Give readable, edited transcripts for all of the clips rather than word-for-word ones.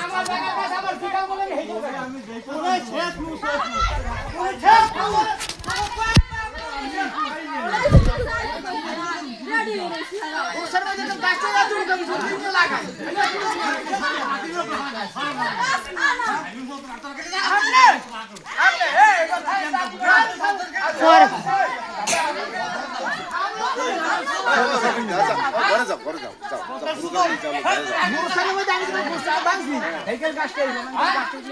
আমার জায়গা কাজ আবার ঠিকা বলে নেই আমি দেখো শেষ ওসর মধ্যে তো গাছটা না তুমি তুমি শুনতে লাগা আপনি এই পরে যাও মুরসালে মধ্যে আমি তো মুরসা বাঁধি এইখানে গাছটা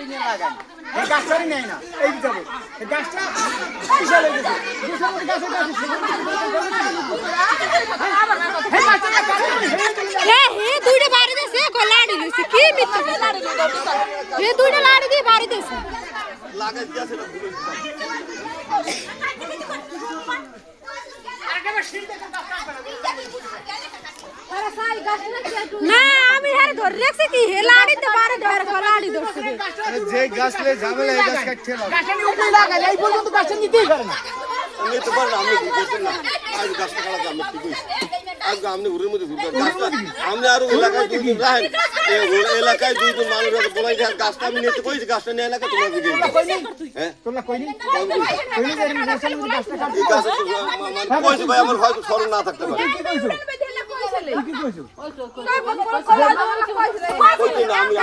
নিয়ে লাগান এই গাছটারই নেই না এই যাবো এই গাছটা বিশাল হয়ে গেছে মুরসার মধ্যে গাছ হে দুইটা বাড়ি দেছে গোলাড়ি লইছে কি মিথ্যা লাড়ি লইছে হে দুইটা লাড়ি দিয়ে বাড়ি দেছে লাগাই দিয়েছে না না আমি হ্যাঁ ধরে রাখছি কি হে লাড়ি তো বাড়ি ধরে গোলাড়ি ধরছে যে গাছলে ঝামেলা এই গাছ কাটতে হবে গাছটা নিয়ে উপরে লাগাই এই পর্যন্ত গাছটা নিতেই পারে না আমি তো পারলাম আমি বুঝতে না আজ গাছটা কাটা আমি ঠিক হইছে আজ আমনে ঘুরের মধ্যে ঘুরতে গাছটা আমনে আর এলাকায় দুই দিন রাখেন এই এলাকায় দুই দিন মানুষ বলাই যে গাছটা আমি নিতে কইছি গাছটা নিয়ে এলাকা তোমার দিকে হ্যাঁ তোমরা কইনি কইনি যে মুরসালে মধ্যে গাছটা কাটতে এই গাছ মানে কইছি ভাই আমার হয়তো স্মরণ না থাকতে পারে কি কইছো কি কইছো কইছি না আমি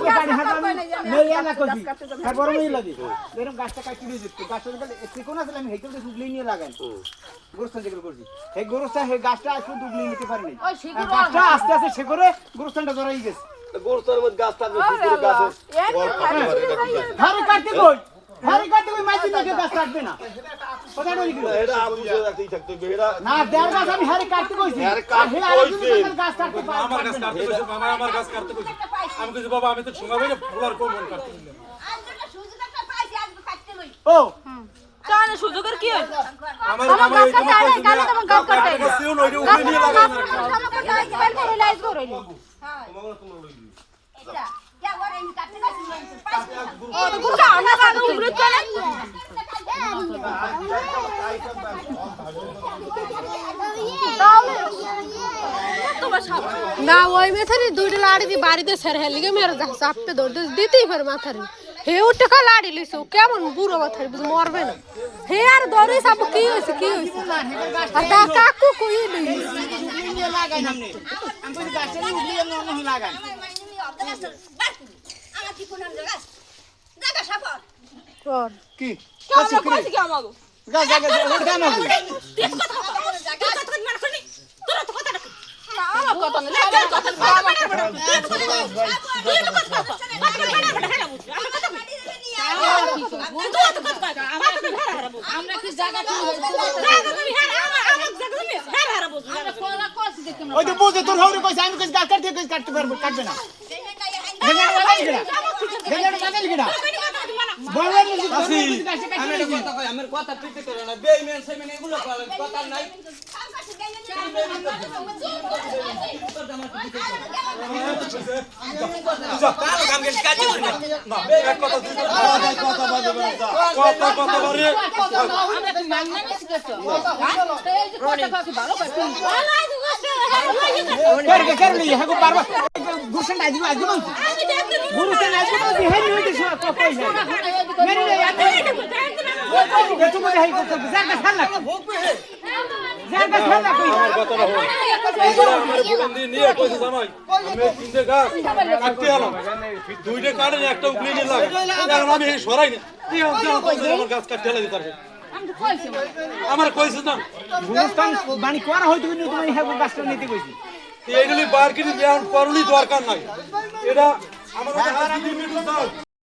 গাড়ি হাঁটামি নেই না কইছি আর বড় মেয়ে লাগে এরকম গাছটা কাটি দিয়ে দিতে গাছটা একটু কোন আছে আমি হেইতে দুগলি নিয়ে লাগাই গোরস্থান যেগুলো করছি এই গোরস্থান এই গাছটা একটু দুগলি নিতে পারিনি গাছটা আস্তে আস্তে সে করে গোরস্থানটা ধরাই গেছে গোরস্থানের মধ্যে গাছ থাকবে শুকুর গাছ হারে কাটতে কই হারে কাটতে কই মাইছি না গাছ কাটবে না কথা বলি কি এটা আমি বুঝে রাখতেই থাকতে হবে এটা না দেড় গাছ আমি হারে কাটতে কইছি হারে কাটতে কইছি গাছ কাটতে পারবে আমার গাছ কাটতে কইছে মামা আমার গাছ কাটতে কইছে আমি কইছি বাবা আমি তো শোনাবই না ফুলার কোন মন কাটতে দিলাম ও কানে সুযোগের কি হয় আমার মামা এই তোমার কইছে কানে তোমার গাছ কাটতে সিও লইরে উপরে নিয়ে লাগাই না না ওই মেথারি দুইটা লাড়ি দিয়ে বাড়িতে ছেড়ে হেলিগে মেরে চাপতে ধরতে দিতেই পারে মাথারি হে উঠে কা লাড়ি লইছে কেমন বুড়ো মাথারি বুঝ মরবে না হে আর ধরে সব কি হইছে আর তা কাকু কই লইছে নিয়ে লাগাই সামনে আমি কইছি গাছটা নিয়ে উঠলি লাগাই আমার কি কোন গাছ জায়গা সাফর তোর কি কেমন কইছে কি আমাগো গাছ জায়গা ওর গাছ না তুই কথা বল জায়গা কথা মানে শুনি তোরা তো কথা আমার কথা না আমরা কি জায়গা ওই তো বুঝে তোর হৌরে কইছে আমি কইছি গাছ কাটতে পারবো কাটবে না আমার কথা পিতে করে না বেইমান সেমেন এগুলো কথা নাই কাল কাম গেল কাজ করি না না এক কথা দুই কথা বাজে না কথা বাড়ি আমরা কি মাননা মিস করছো এই যে কথা কি ভালো করছো কেন হ্যাঁ পারবা গুরুসেন আইজি আইজি বলছি গুরুসেন আইজি বলছি হেরি হইতে কই না মেরে এত মনে হাই করতে জায়গা ছাড়লা জায়গা ছাড়লা কই আমার কথাটা হল এইগুলো আমার বুলন্দি নিয়ে কইছে জামাই আমি তিনটে গাছ কাটতে এলাম দুইটা কাটে একটা উপরে নিয়ে লাগে এখন আমি এই সরাই না কি আমার গাছ কাটতে এলাম তারপর আমার কইছিস না গুরুস্থান বাণী করা হয়তো কিন্তু তুমি হ্যাঁ গাছটা নিতে কইছি এইগুলি বারকিনি দেওয়ার পরই দরকার নাই এটা আমার